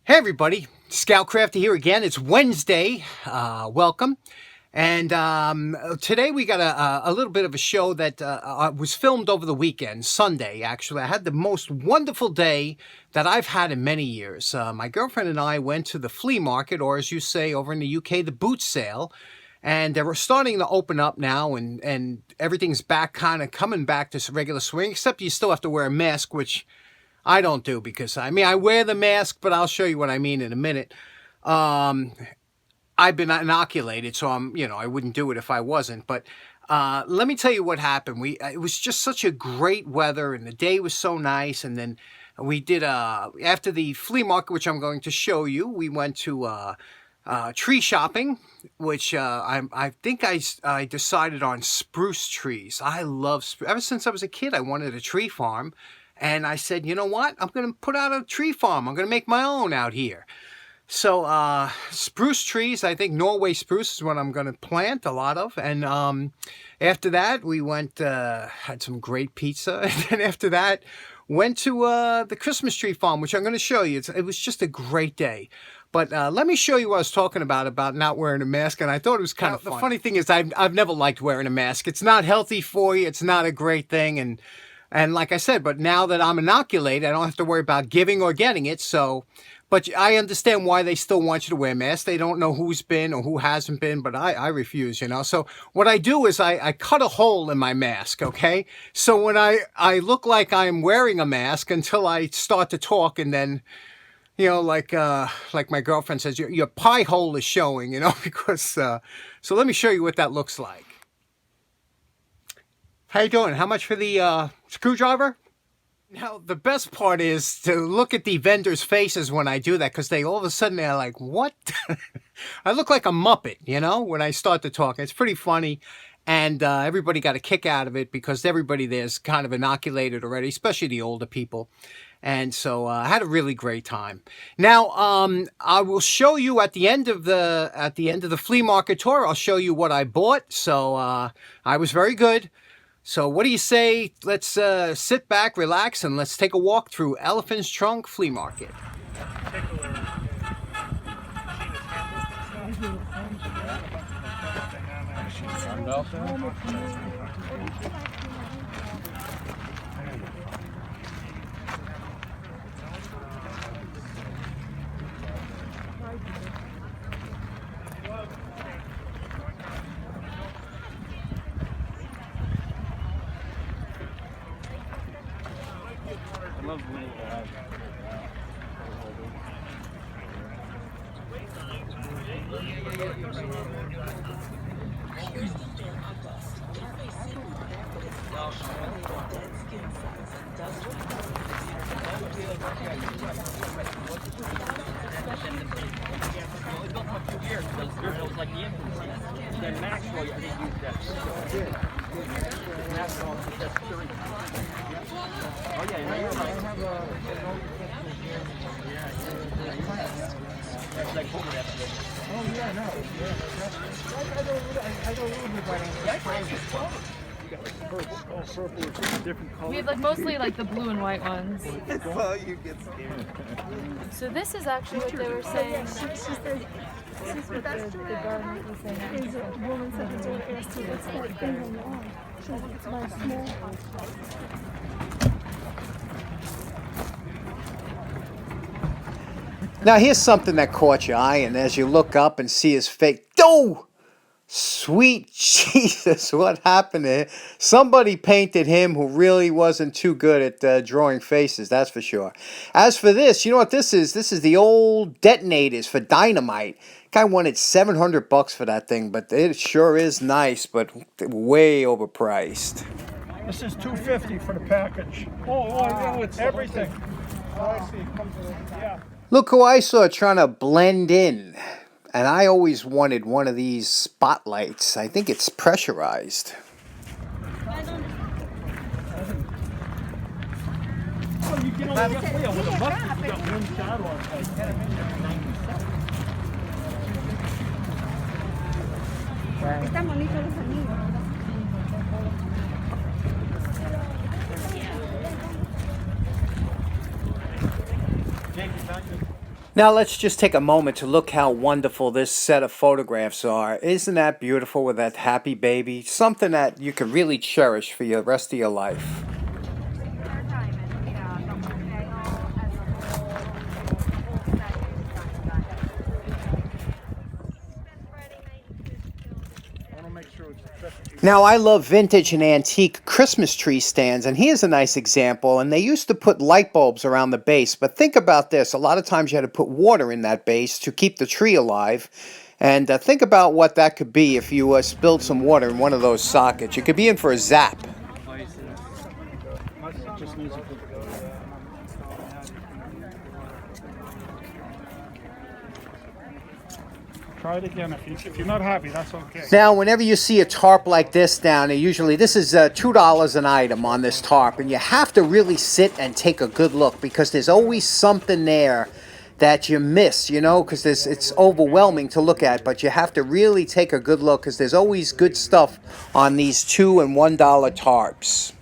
Hey everybody, Scoutcrafter here again. It's Wednesday. Welcome. And today we got a little bit of a show that was filmed over the weekend, Sunday actually. I had the most wonderful day that I've had in many years. My girlfriend and I went to the flea market, or as you say over in the UK, the boot sale. And they were starting to open up now, and everything's back, kind of coming back to regular swing, except you still have to wear a mask, which I don't do because, I mean, I wear the mask, but I'll show you what I mean in a minute. I've been inoculated, so I wouldn't do it if I wasn't. But let me tell you what happened. It was just such a great weather, and the day was so nice. And then we did, after the flea market, which I'm going to show you, we went to tree shopping, which I think I decided on spruce trees. I love, ever since I was a kid, I wanted a tree farm. And I said, you know what? I'm going to put out a tree farm. I'm going to make my own out here. So spruce trees, I think Norway spruce is what I'm going to plant a lot of. And after that, we went, had some great pizza. And then after that, went to the Christmas tree farm, which I'm going to show you. It was just a great day. But let me show you what I was talking about not wearing a mask. And I thought it was kind of fun. The funny thing is I've never liked wearing a mask. It's not healthy for you. It's not a great thing. And like I said, but now that I'm inoculated, I don't have to worry about giving or getting it. So, but I understand why they still want you to wear masks. They don't know who's been or who hasn't been, but I refuse, So what I do is I cut a hole in my mask, okay? So when I look like I'm wearing a mask until I start to talk, and then, like my girlfriend says, your pie hole is showing, because, so let me show you what that looks like. How you doing? How much for the screwdriver? Now, the best part is to look at the vendors' faces when I do that, because they all of a sudden they're like, what? I look like a Muppet, when I start to talk. It's pretty funny, and everybody got a kick out of it because everybody there's kind of inoculated already, especially the older people. And so I had a really great time. Now, I will show you at the end of the flea market tour, I'll show you what I bought. So I was very good. So what do you say, let's sit back, relax, and let's take a walk through Elephant's Trunk Flea Market. We have mostly the blue and white ones. Well, you get scared. So this is actually what they were saying. This is what the garden was saying. Is a woman said it's on the ST. It's that thing on your arm. It's my small. Now here's something that caught your eye, and as you look up and see his face, oh! Sweet Jesus, what happened there? Somebody painted him who really wasn't too good at drawing faces, that's for sure. As for this, you know what this is? This is the old detonators for dynamite. Guy wanted $700 for that thing, but it sure is nice, but way overpriced. This is $250 for the package. Oh, it's everything. Oh, I see. Yeah. Look who I saw trying to blend in. And I always wanted one of these spotlights. I think it's pressurized. Well, you get on the wheel with a bucket, you got one shot on. Están bonitos los anillos. Now let's just take a moment to look how wonderful this set of photographs are. Isn't that beautiful with that happy baby? Something that you can really cherish for the rest of your life. Now, I love vintage and antique Christmas tree stands, and here's a nice example. And they used to put light bulbs around the base, but think about this. A lot of times you had to put water in that base to keep the tree alive. And think about what that could be if you spilled some water in one of those sockets. You could be in for a zap. Try it again. If you're not happy, that's okay. Now, whenever you see a tarp like this down there, usually this is $2 an item on this tarp, and you have to really sit and take a good look because there's always something there that you miss, you know, because it's overwhelming to look at, but you have to really take a good look because there's always good stuff on these $2 and $1 tarps.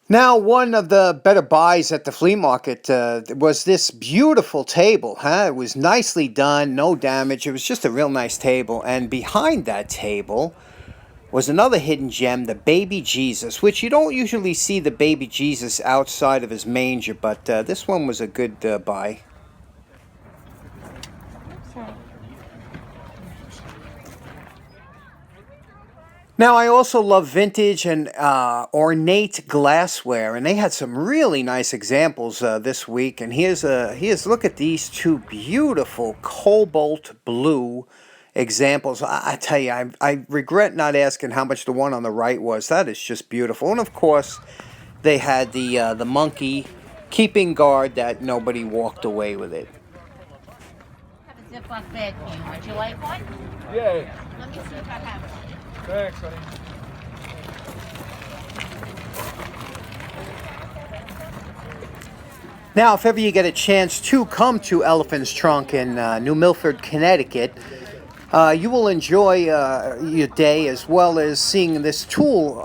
Now, one of the better buys at the flea market was this beautiful table. It was nicely done, no damage. It was just a real nice table. And behind that table was another hidden gem, the baby Jesus, which you don't usually see the baby Jesus outside of his manger, but this one was a good buy. Now, I also love vintage and ornate glassware, and they had some really nice examples this week. And here's look at these two beautiful cobalt blue examples. I tell you, I regret not asking how much the one on the right was. That is just beautiful. And of course, they had the monkey keeping guard that nobody walked away with it. Have a Ziploc bag, would you like one? Yeah. Let me see if I have it. Thanks, honey. Now, if ever you get a chance to come to Elephant's Trunk in New Milford, Connecticut, you will enjoy your day as well as seeing this tool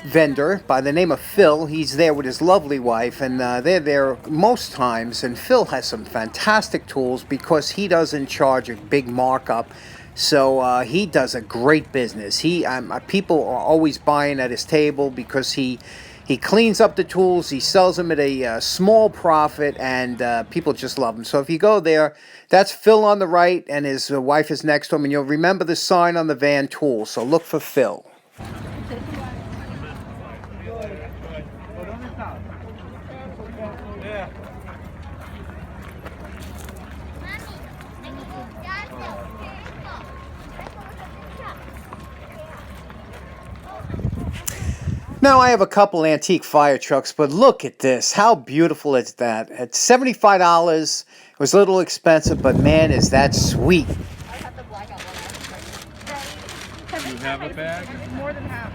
vendor by the name of Phil. He's there with his lovely wife, and they're there most times. And Phil has some fantastic tools because he doesn't charge a big markup. So he does a great business. People are always buying at his table because he cleans up the tools. He sells them at a small profit, and people just love him. So if you go there, that's Phil on the right, and his wife is next to him. And you'll remember the sign on the van, Tools. So look for Phil. Now, I have a couple antique fire trucks, but look at this. How beautiful is that? At $75, it was a little expensive, but man, is that sweet. You have a bag? More than half.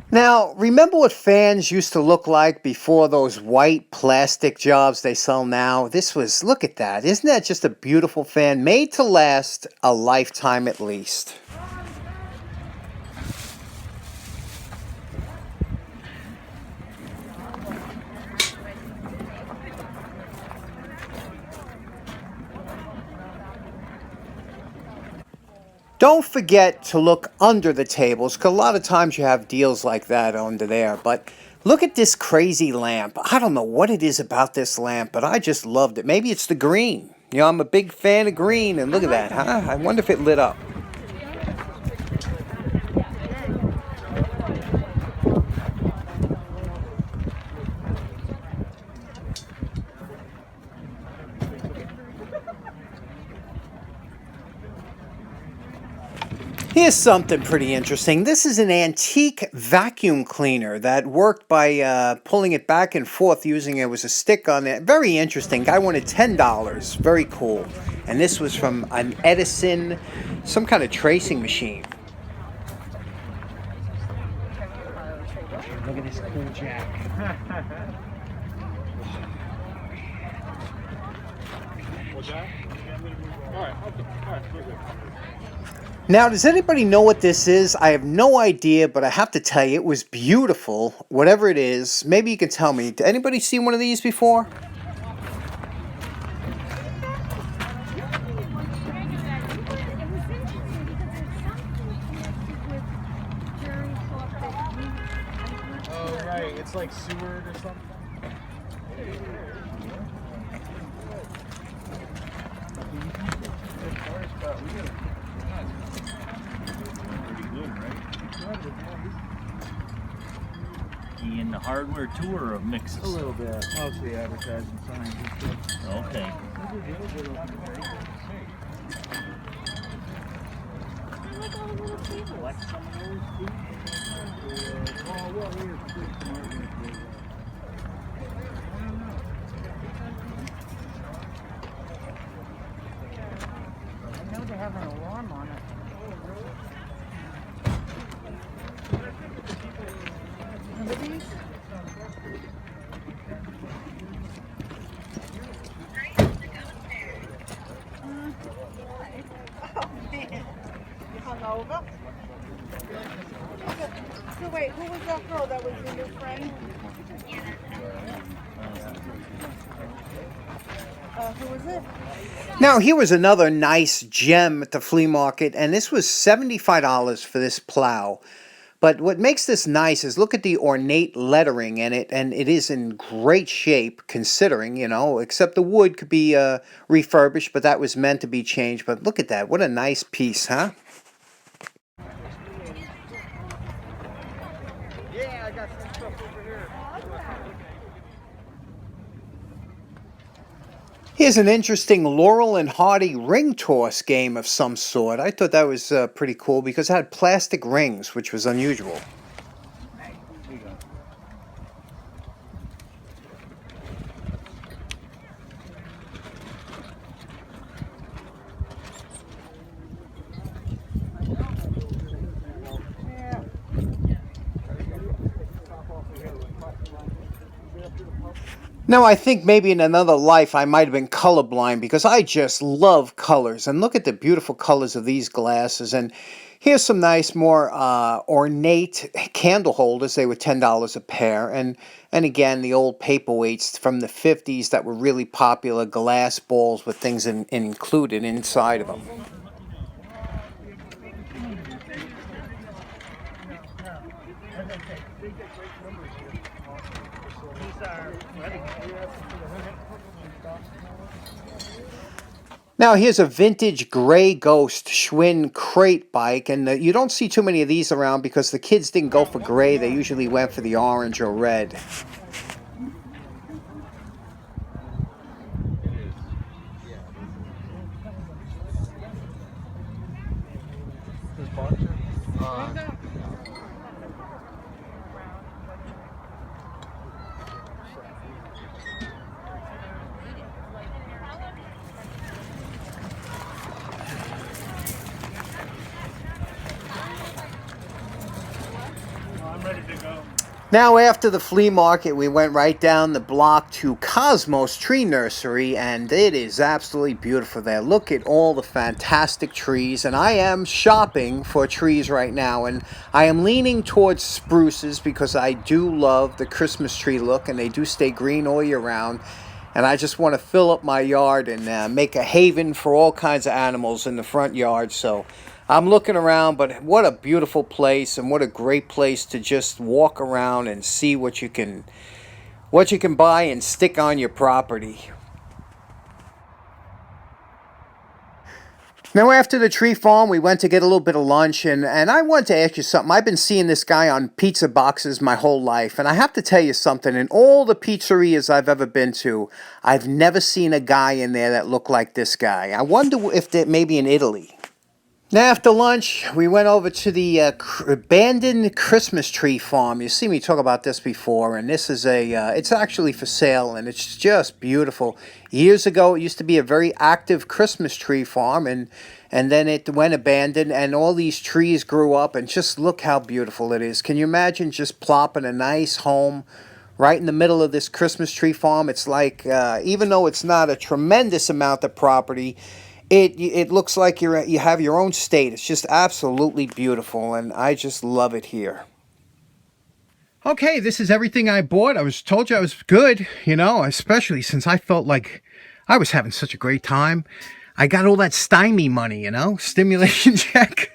Now, remember what fans used to look like before those white plastic jobs they sell now? Look at that. Isn't that just a beautiful fan? Made to last a lifetime at least. Don't forget to look under the tables, because a lot of times you have deals like that under there. But look at this crazy lamp. I don't know what it is about this lamp, but I just loved it. Maybe it's the green. You know, I'm a big fan of green, and look at that, huh? I wonder if it lit up. Here's something pretty interesting. This is an antique vacuum cleaner that worked by pulling it back and forth using it was a stick on it. Very interesting. Guy wanted $10. Very cool. And this was from an Edison, some kind of tracing machine. Look at this cool jack. Now, does anybody know what this is? I have no idea, but I have to tell you, it was beautiful. Whatever it is, maybe you can tell me. Did anybody see one of these before? Oh, right. It's like Seward or something. In the hardware tour of mixes. A little bit. Mostly advertising signs and stuff. Okay. I know they have an alarm on it. Remember these? Oh man, you hung over? So wait, who was that girl that was your new friend? Who was it? Now, here was another nice gem at the flea market, and this was $75 for this plow. But what makes this nice is look at the ornate lettering in it, and it is in great shape considering, you know, except the wood could be refurbished, but that was meant to be changed. But look at that. What a nice piece, huh? Yeah, I got some stuff over here. Here's an interesting Laurel and Hardy ring toss game of some sort. I thought that was pretty cool because it had plastic rings, which was unusual. Now, I think maybe in another life I might have been colorblind because I just love colors. And look at the beautiful colors of these glasses. And here's some nice, more ornate candle holders. They were $10 a pair. And again, the old paperweights from the 50s that were really popular, glass balls with things included inside of them. Now, here's a vintage Gray Ghost Schwinn crate bike, and you don't see too many of these around because the kids didn't go for gray. They usually went for the orange or red. Now, after the flea market, we went right down the block to Cosmos Tree Nursery, and it is absolutely beautiful there. Look at all the fantastic trees, and I am shopping for trees right now, and I am leaning towards spruces because I do love the Christmas tree look, and they do stay green all year round, and I just want to fill up my yard and make a haven for all kinds of animals in the front yard, so I'm looking around, but what a beautiful place and what a great place to just walk around and see what you can buy and stick on your property. Now, after the tree farm, we went to get a little bit of lunch, and I wanted to ask you something. I've been seeing this guy on pizza boxes my whole life, and I have to tell you something. In all the pizzerias I've ever been to, I've never seen a guy in there that looked like this guy. I wonder if they're maybe in Italy. Now after lunch, we went over to the abandoned Christmas tree farm. You see me talk about this before, and this is it's actually for sale, and it's just beautiful. Years ago, it used to be a very active Christmas tree farm, and then it went abandoned, and all these trees grew up, and just look how beautiful it is. Can you imagine just plopping a nice home right in the middle of this Christmas tree farm? It's like, even though it's not a tremendous amount of property, it looks like you have your own state. It's just absolutely beautiful, and I just love it here. Okay, this is everything I bought. Told you I was good, especially since I felt like I was having such a great time. I got all that stymie money, stimulation check.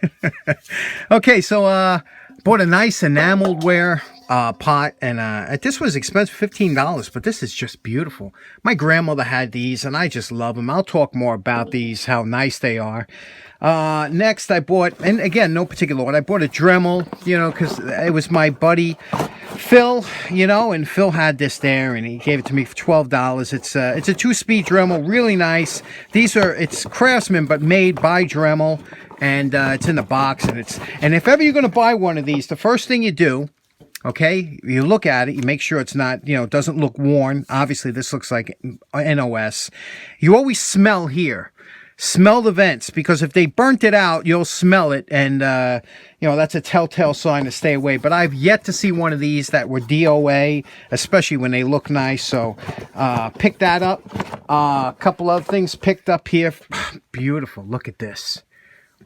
Okay, so bought a nice enameled ware pot, and this was expensive, $15, but this is just beautiful. My grandmother had these, and I just love them. I'll talk more about these, how nice they are. Next, I bought, and again, no particular order, I bought a Dremel, because it was my buddy Phil, and Phil had this there, and he gave it to me for $12. It's a 2-speed Dremel, really nice. It's Craftsman, but made by Dremel, and it's in the box, and if ever you're going to buy one of these, the first thing you do, okay, you look at it, you make sure it's not, doesn't look worn. Obviously, this looks like NOS. You always smell here. Smell the vents, because if they burnt it out, you'll smell it, and that's a telltale sign to stay away. But I've yet to see one of these that were DOA, especially when they look nice. So pick that up. A couple other things picked up here. Beautiful. Look at this.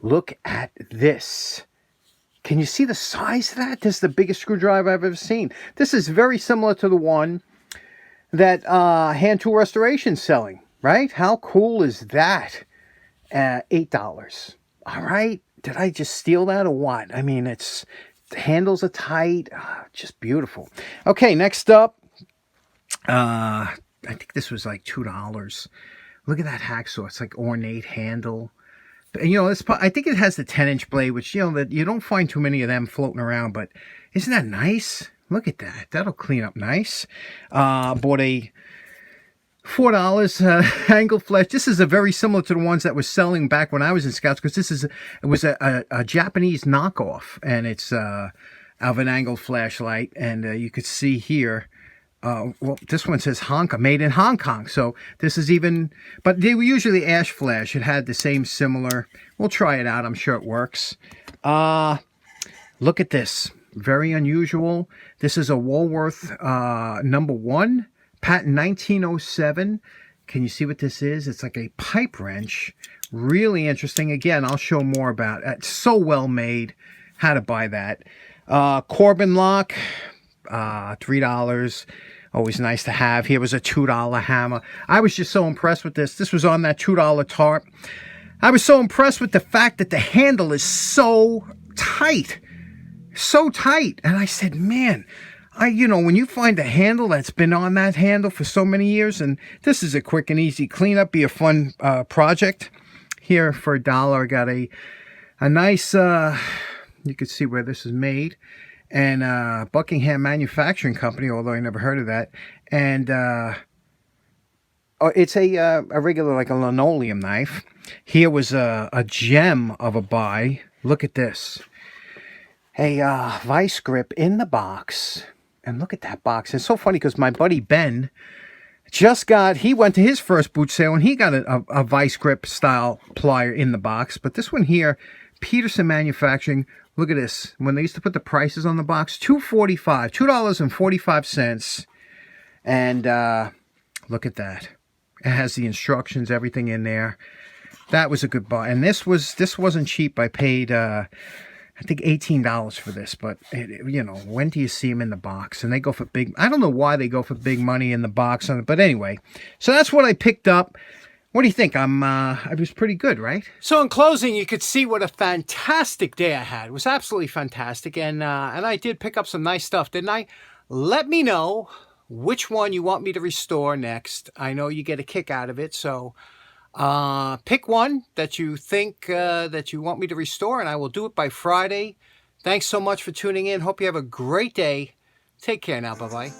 Look at this. Can you see the size of that? This is the biggest screwdriver I've ever seen. This is very similar to the one that Hand Tool Restoration's selling, right? How cool is that? $8. All right. Did I just steal that or what? I mean, the handles are tight. Just beautiful. Okay, next up, I think this was like $2. Look at that hacksaw. It's like ornate handle. I think it has the 10-inch blade, which, that you don't find too many of them floating around, but isn't that nice? Look at that. That'll clean up nice. Bought a $4 angled flash. This is a very similar to the ones that were selling back when I was in Scouts, because it was a Japanese knockoff, and it's of an angled flashlight, and you could see here, this one says made in Hong Kong. So this is but they were usually ash flash. It had the same similar. We'll try it out. I'm sure it works. Look at this. Very unusual. This is a Woolworth #1, patent 1907. Can you see what this is? It's like a pipe wrench. Really interesting. Again, I'll show more about it. It's so well made. How to buy that. Corbin lock, $3. Always nice to have. Here was a $2 hammer. I was just so impressed with this. This was on that $2 tarp. I was so impressed with the fact that the handle is so tight. So tight. And I said, man, when you find a handle that's been on that handle for so many years, and this is a quick and easy cleanup, be a fun project. Here for $1, I got a nice, you can see where this is made. And Buckingham Manufacturing Company, although I never heard of that. And it's a regular, like a linoleum knife. Here was a gem of a buy. Look at this. A vice grip in the box. And look at that box. It's so funny because my buddy Ben he went to his first boot sale, and he got a vice grip style plier in the box. But this one here, Peterson Manufacturing. Look at this. When they used to put the prices on the box, $2.45. And look at that. It has the instructions, everything in there. That was a good buy. And this wasn't cheap. I paid, I think, $18 for this. But, when do you see them in the box? And they go for big. I don't know why they go for big money in the box. But anyway, so that's what I picked up. What do you think? I was pretty good, right? So in closing, you could see what a fantastic day I had. It was absolutely fantastic. And I did pick up some nice stuff, didn't I? Let me know which one you want me to restore next. I know you get a kick out of it. So pick one that you think that you want me to restore, and I will do it by Friday. Thanks so much for tuning in. Hope you have a great day. Take care now. Bye-bye.